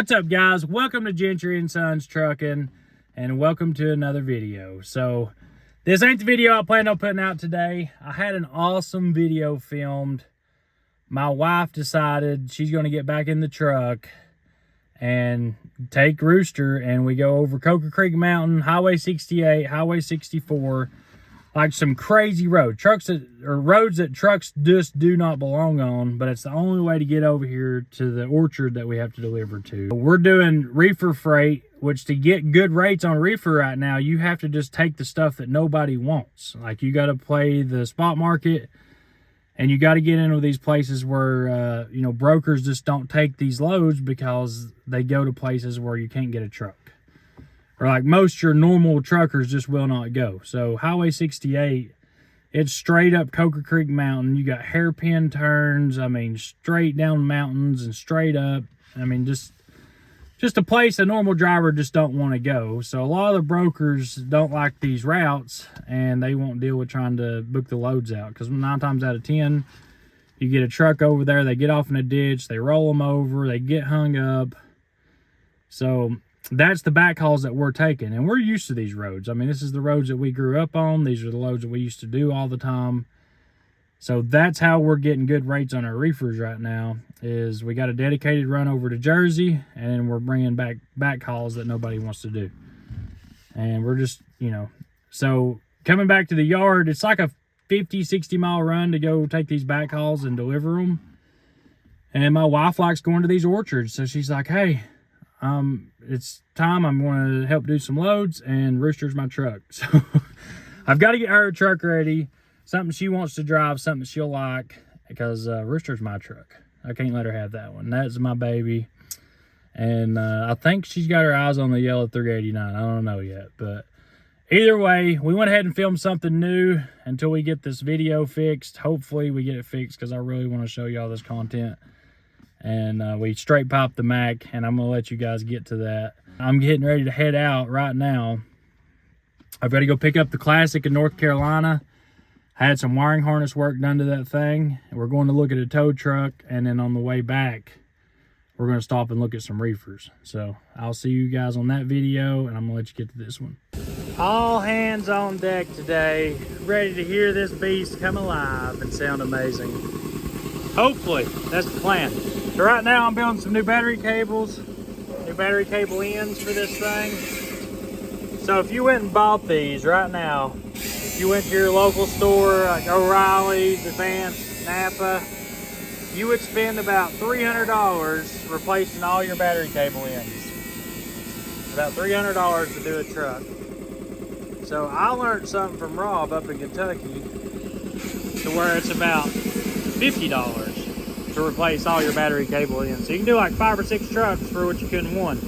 What's up, guys? Welcome to Gentry and Sons Trucking, and welcome to another video. So this ain't the video I planned on putting out today. I had an awesome video filmed. My wife decided she's going to get back in the truck and take Rooster, and we go over Coker Creek Mountain, Highway 68, Highway 64, like some crazy roads that trucks just do not belong on, but it's the only way to get over here to the orchard that we have to deliver to. We're doing reefer freight, which to get good rates on reefer right now, you have to just take the stuff that nobody wants. Like, you got to play the spot market, and you got to get into these places where, brokers just don't take these loads because they go to places where you can't get a truck. Or like most your normal truckers just will not go. So Highway 68, it's straight up Coker Creek Mountain. You got hairpin turns. I mean, straight down mountains and straight up. I mean, just a place a normal driver just don't want to go. So a lot of the brokers don't like these routes, and they won't deal with trying to book the loads out. Because 9 times out of 10, you get a truck over there, they get off in a ditch, they roll them over, they get hung up. So that's the backhauls that we're taking, and we're used to these roads. I mean, this is the roads that we grew up on. These are the loads that we used to do all the time. So that's how we're getting good rates on our reefers right now, is we got a dedicated run over to Jersey, and then we're bringing back backhauls that nobody wants to do. And we're just, so coming back to the yard, it's like a 50-60 mile run to go take these backhauls and deliver them. And my wife likes going to these orchards, so she's like, hey, it's time. I'm going to help do some loads, and Rooster's my truck. So I've got to get her a truck ready, something she wants to drive, something she'll like, because Rooster's my truck. I can't let her have that one. That's my baby. And I think she's got her eyes on the yellow 389. I don't know yet, but either way, we went ahead and filmed something new until we get this video fixed. Hopefully we get it fixed, because I really want to show y'all this content. And we straight popped the Mack, and I'm gonna let you guys get to that. I'm getting ready to head out right now. I've got to go pick up the Classic in North Carolina. I had some wiring harness work done to that thing. We're going to look at a tow truck, and then on the way back, we're going to stop and look at some reefers. So I'll see you guys on that video, and I'm gonna let you get to this one. All hands on deck today, ready to hear this beast come alive and sound amazing. Hopefully, that's the plan. So right now I'm building some new battery cables, new battery cable ends for this thing. So if you went and bought these right now, if you went to your local store, like O'Reilly's, Advance, Napa, you would spend about $300 replacing all your battery cable ends. About $300 to do a truck. So I learned something from Rob up in Kentucky to where it's about $50 to replace all your battery cable ends. So you can do like 5 or 6 trucks for what you could in one.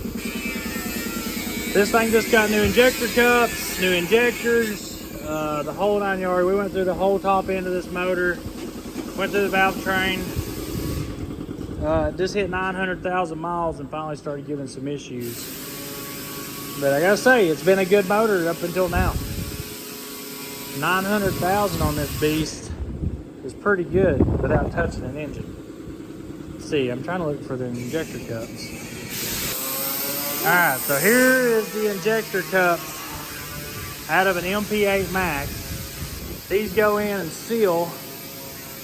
This thing just got new injector cups, new injectors, the whole 9 yards. We went through the whole top end of this motor, went through the valve train. Just hit 900,000 miles and finally started giving some issues. But I gotta say, it's been a good motor up until now. 900,000 on this beast is pretty good without touching an engine. Let's see, I'm trying to look for the injector cups. Alright, so here is the injector cups out of an MP8 Mack. These go in and seal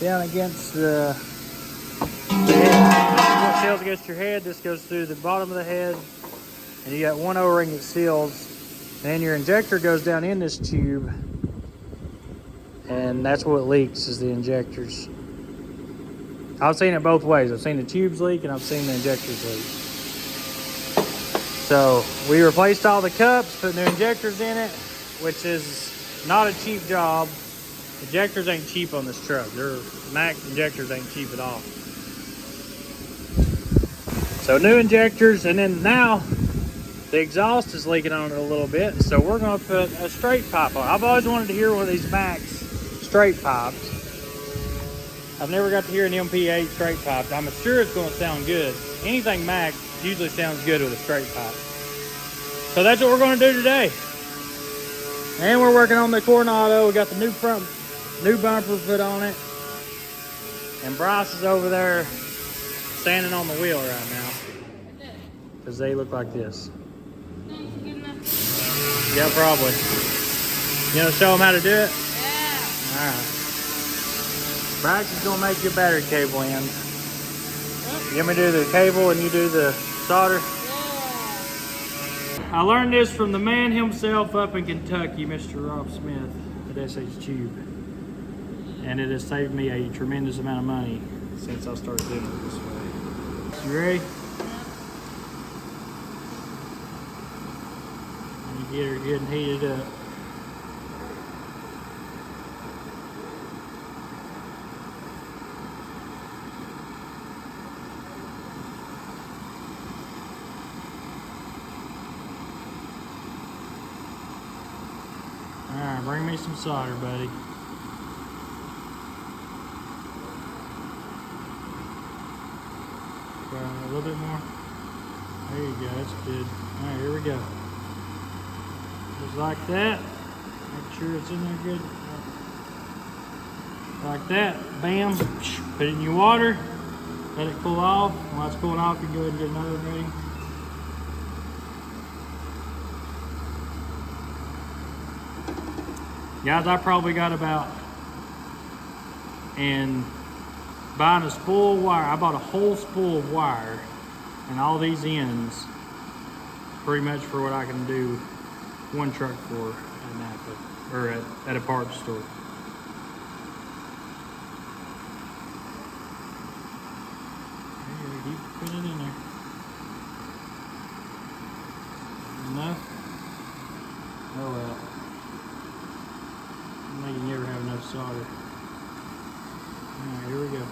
down against the head. What seals against your head, this goes through the bottom of the head, and you got one O-ring that seals. And your injector goes down in this tube, and that's what leaks, is the injectors. I've seen it both ways. I've seen the tubes leak, and I've seen the injectors leak. So we replaced all the cups, put new injectors in it, which is not a cheap job. Injectors ain't cheap on this truck. Mack injectors ain't cheap at all. So new injectors, and then now the exhaust is leaking on it a little bit, so we're going to put a straight pipe on. I've always wanted to hear one of these Macks straight pipes. I've never got to hear an MP8 straight pipe. I'm sure it's going to sound good. Anything Mack usually sounds good with a straight pipe. So that's what we're going to do today. And we're working on the Coronado. We got the new bumper put on it. And Bryce is over there standing on the wheel right now. because they look like this. Good enough. Yeah, probably. You gonna show them how to do it? Yeah. All right. Braxton's gonna make your battery cable end. You want me to do the cable and you do the solder? Yeah. I learned this from the man himself up in Kentucky, Mr. Rob Smith at SH Tube. And it has saved me a tremendous amount of money since I started doing it this way. You ready? You get her good and heated up. Alright, bring me some solder, buddy. A little bit more. There you go, that's good. Alright, here we go. Just like that. Make sure it's in there good. Like that. Bam. Put it in your water. Let it cool off. While it's cooling off, you can go ahead and get another one ready. Guys, I probably got about, and buying a spool of wire, I bought a whole spool of wire and all these ends pretty much for what I can do one truck for at Napa, or at a parts store. Here, keep putting it in there. Enough? Oh well. I think you never have enough solder. Alright, here we go.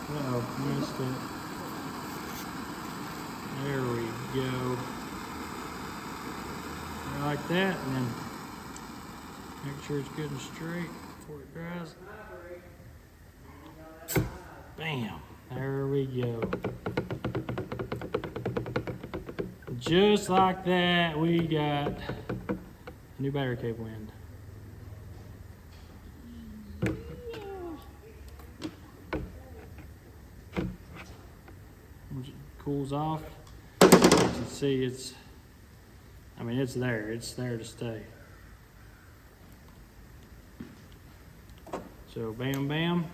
Uh-oh, missed it. There we go. Like that, and then make sure it's good and straight before it dries. Bam! There we go. Just like that, we got a new battery cable end. Once it cools off, you can see it's there. It's there to stay. So bam, bam.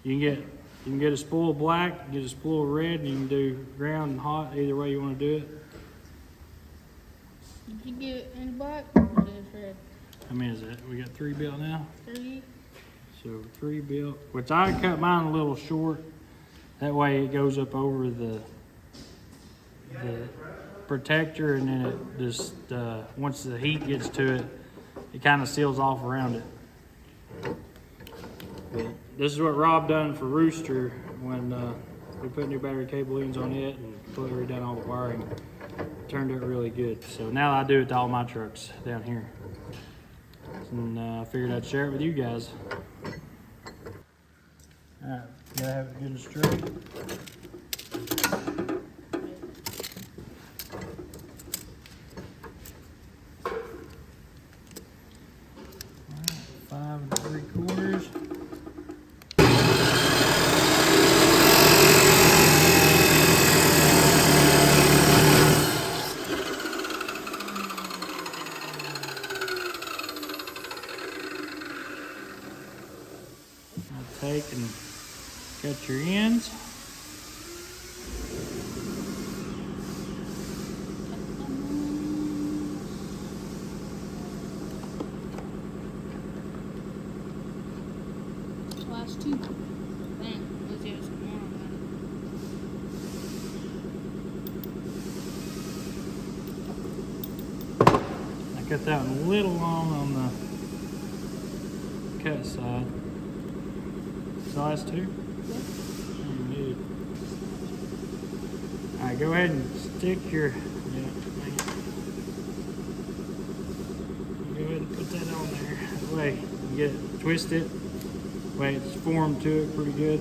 You can get a spool of black, get a spool of red, and you can do ground and hot, either way you want to do it. Did you get it in black or just red? How many is that? We got 3 built now. 3. So 3 built, which I cut mine a little short. That way it goes up over the protector, and then it just, once the heat gets to it, it kind of seals off around it. But this is what Rob done for Rooster when we put new battery cable ends on it and completely redone all the wiring. It turned out really good. So now I do it to all my trucks down here. And I figured I'd share it with you guys. Alright, gotta have it good and straight. Alright, 5 3/4. Take and cut your ends. Last 2. Bam. Let's get some more on I cut that one a little long on the cut side. Size 2? Yeah. Alright, go ahead and stick your, go ahead and put that on there. That way you get it, twist it, that way it's formed to it pretty good.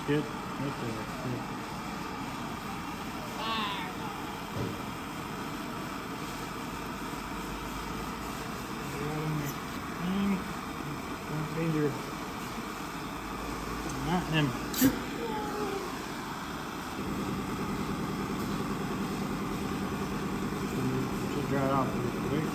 good. That's good. Finger. Not him. Should dry it off real quick.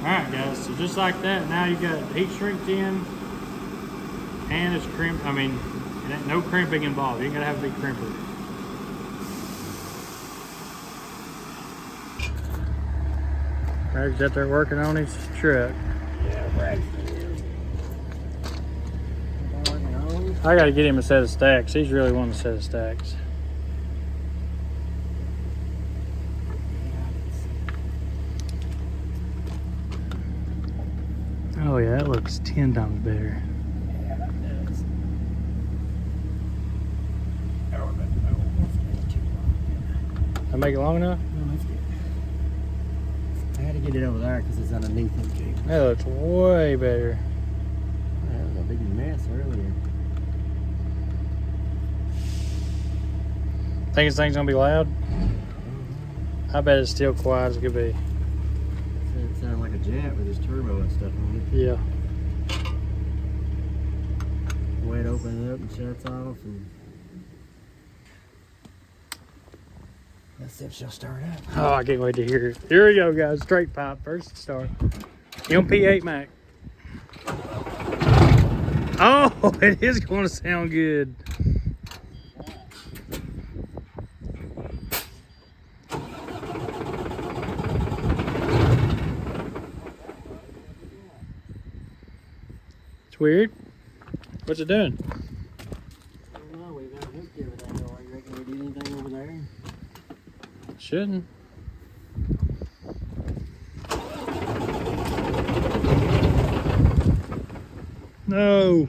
Alright guys, so just like that, now you got heat shrink in and it's crimp. I mean, it ain't no crimping involved. You ain't gotta have a big crimper. Braxton's out there working on his truck. Yeah, Braxton is. I gotta get him a set of stacks. He's really wanting a set of stacks. Oh yeah, that looks 10 times better. Yeah, that does. Oh, but that's too long. I make it long enough? No, that's good. I had to get it over there because it's underneath them cables. That looks way better. That was a big mess earlier. Think this thing's gonna be loud? I bet it's still quiet as it could be. It sounded like a jet with his turbo and stuff on it. Yeah. The way it opens up and shuts off. And let's see if she'll start up. Oh, I can't wait to hear it. Here we go, guys. Straight pipe, first start. MP8 Mack. Oh, it is going to sound good. It's weird. What's it doing? I don't know. We've got hooked everything. You reckon we did anything over there? Shouldn't. No.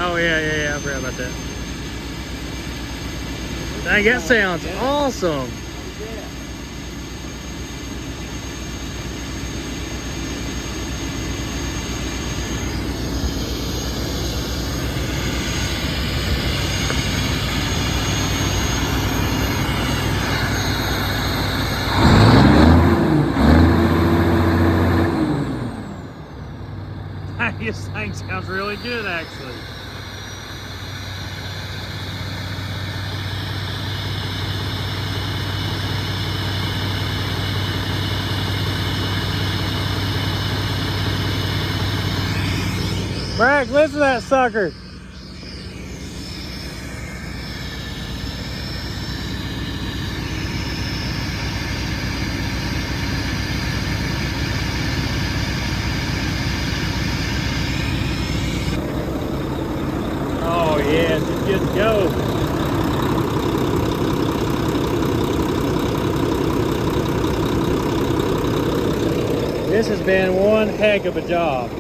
Oh yeah, I forgot about that. Dang, that sounds awesome. This thing sounds really good, actually. Bragg, listen to that sucker. Oh yes, it's good to go. This has been one heck of a job.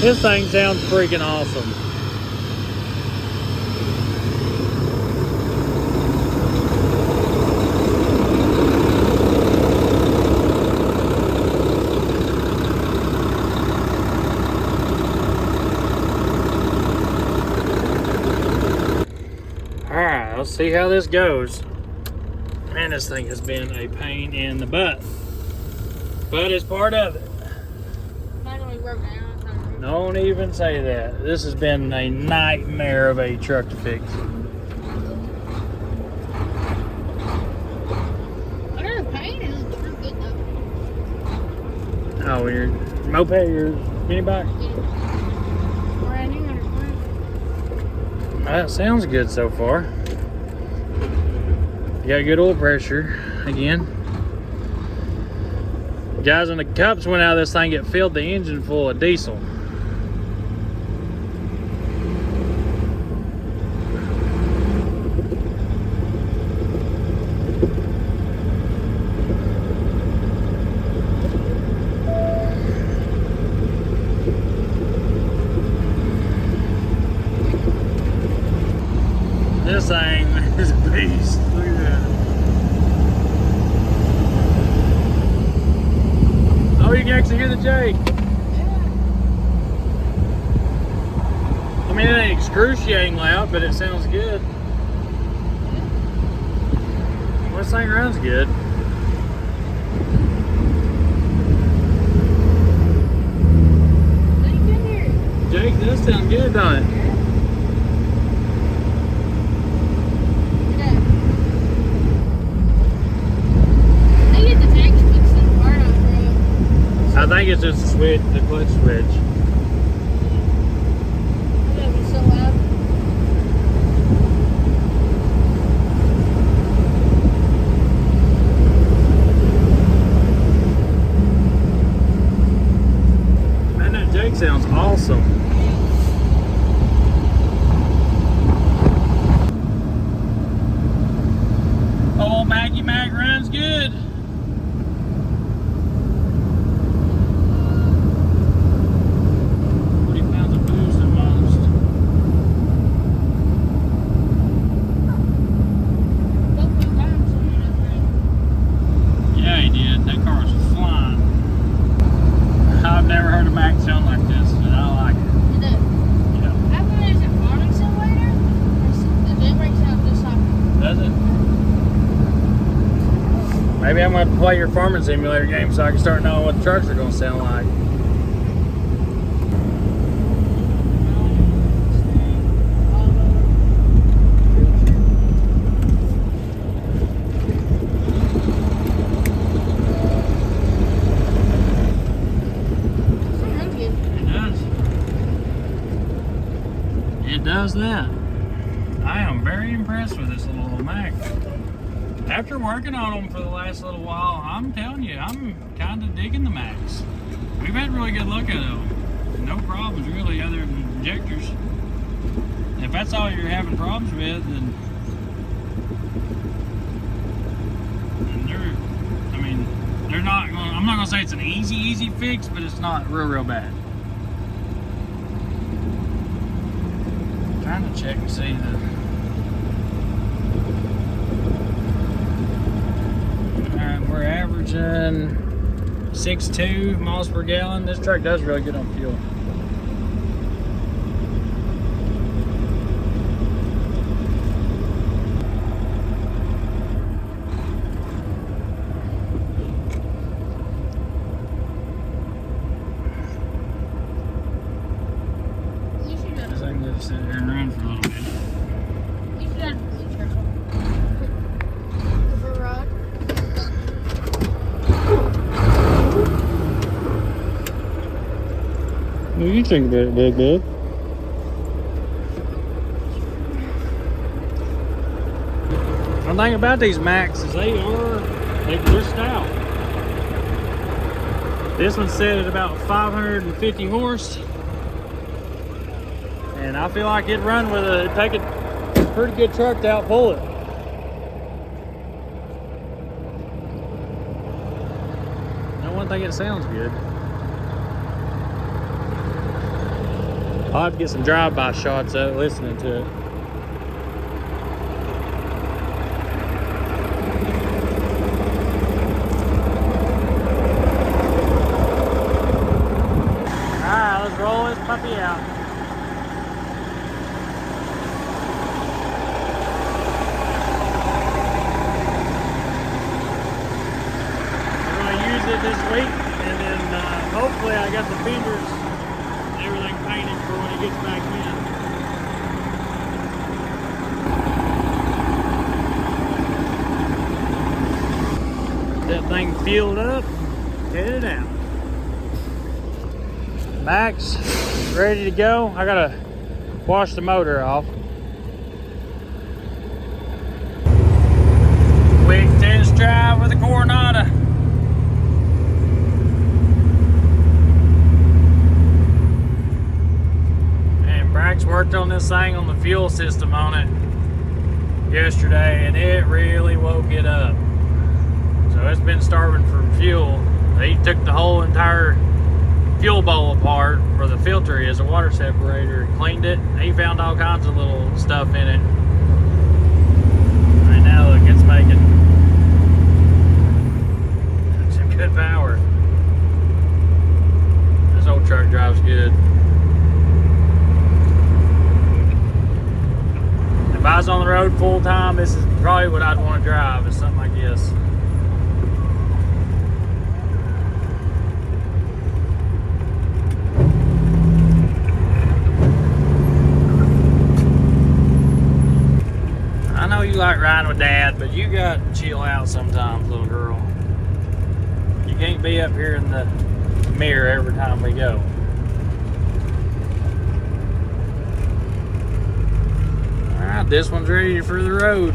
This thing sounds freaking awesome. Alright, let's see how this goes. Man, this thing has been a pain in the butt. But it's part of it. Don't even say that. This has been a nightmare of a truck to fix. Whatever the pain is, it's pretty good though. Oh, your moped, your mini bike? Brand new 100 That sounds good so far. You got good oil pressure again. Guys, when the cups went out of this thing, it filled the engine full of diesel. This thing is a beast. Look at that. Oh, you can actually hear the Jake. I mean, it ain't excruciating loud, but it sounds good. Well, this thing runs good. Jake, does sound good, don't it? I think it's just the switch, the clutch switch. That was so loud. Man, that Jake sounds awesome. Old Mack runs good. 40 pounds of boost at most. Yeah, he did. That car was flying. I've never heard a Mack sound like this, but I like it. Yeah. Does it? Maybe I'm going to play your farming simulator game so I can start knowing what the trucks are going to sound like. It does that. I am very impressed with this little old Mack. After working on them for the last little while, I'm telling you, I'm kind of digging the Macks. We've had really good luck at them. No problems really, other than injectors. If that's all you're having problems with, then they're, I mean, they're not going. I'm not gonna say it's an easy fix, but it's not real bad. Trying to check and see the. We're averaging 6.2 miles per gallon. This truck does really good on fuel. Guess I can just sit here and run for a little bit. What do you think about it, Big Bud? One thing about these Macks is they're stout. This one's set at about 550 horse. And I feel like it'd run with it'd take a pretty good truck to outpull it. No one thing it sounds good. I'll have to get some drive-by shots of it, listening to it. Alright, let's roll this puppy out. We're going to use it this week, and then hopefully I got the fenders and everything painted for when he gets back in. That thing filled up, headed out. Max, ready to go. I gotta wash the motor off. Quick test drive with the Coronado. And Brax worked on this thing on the fuel system on it yesterday, and it really woke it up. So it's been starving for fuel. He took the whole entire fuel bowl apart where the filter is, a water separator, cleaned it. He found all kinds of little stuff in it. Right now, look, it's making some good power. This old truck drives good. If I was on the road full time, this is probably what I'd want to drive, is something like this. I know you like riding with Dad, but you got to chill out sometimes, little girl. You can't be up here in the mirror every time we go. Alright, this one's ready for the road.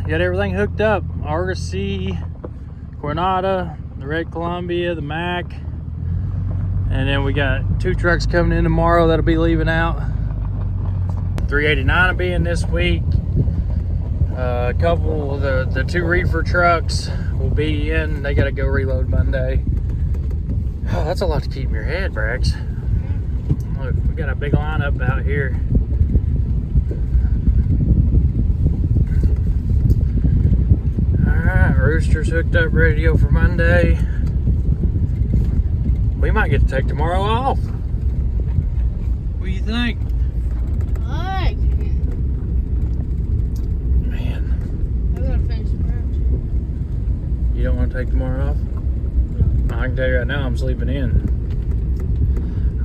Got everything hooked up. Argosy, Coronado, the Red Columbia, the Mack, and then we got 2 trucks coming in tomorrow that'll be leaving out. 389 will be in this week. A couple of the 2 reefer trucks will be in. They gotta go reload Monday. Oh, that's a lot to keep in your head, Brax. Look, we got a big lineup out here. Alright, Rooster's hooked up, ready to go for Monday. We might get to take tomorrow off. What do you think? I like it. Man, I gotta finish the road. you don't want to take tomorrow off? No. I can tell you right now, I'm sleeping in.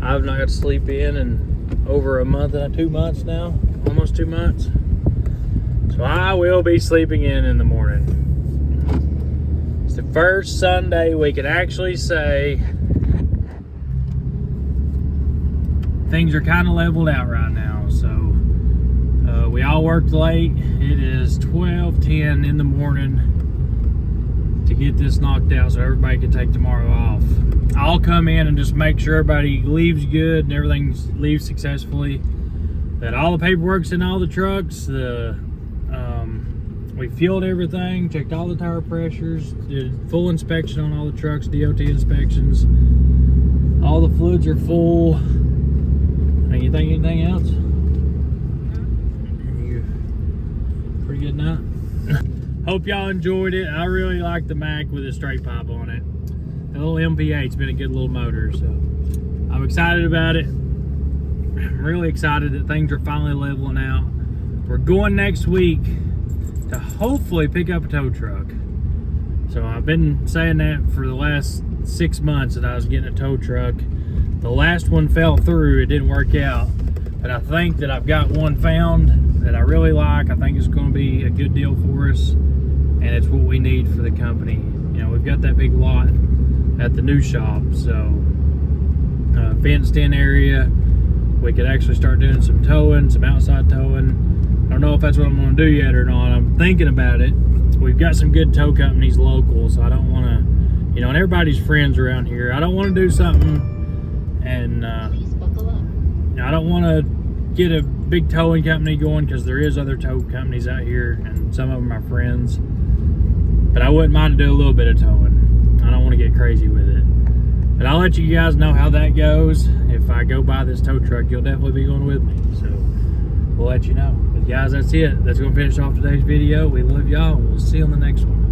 I've not got to sleep in over a month and 2 months now. Almost 2 months. So I will be sleeping in the morning. It's the first Sunday we can actually say things are kind of leveled out right now. So we all worked late. It is 12:10 in the morning to get this knocked out so everybody can take tomorrow off. I'll come in and just make sure everybody leaves good and everything leaves successfully. That all the paperwork's in all the trucks. We fueled everything, checked all the tire pressures, did full inspection on all the trucks, DOT inspections. All the fluids are full. You think anything else? You pretty good night? Hope y'all enjoyed it. I really like the Mack with a straight pipe on it. The little MPH, been a good little motor, so I'm excited about it. I'm really excited that things are finally leveling out. We're going next week to hopefully pick up a tow truck. So I've been saying that for the last 6 months that I was getting a tow truck. The last one fell through, it didn't work out. But I think that I've got one found that I really like. I think it's going to be a good deal for us, and it's what we need for the company. You know, we've got that big lot at the new shop, so fenced in area. We could actually start doing some towing, some outside towing. I don't know if that's what I'm going to do yet or not. I'm thinking about it. We've got some good tow companies local, so I don't want to, you know, and everybody's friends around here. I don't want to do something and, Please buckle up. you know, I don't want to get a big towing company going because there is other tow companies out here and some of them are friends. But I wouldn't mind to do a little bit of towing. I don't want to get crazy with it. But I'll let you guys know how that goes. If I go buy this tow truck, you'll definitely be going with me. So we'll let you know. But guys, that's it. That's going to finish off today's video. We love y'all. We'll see you on the next one.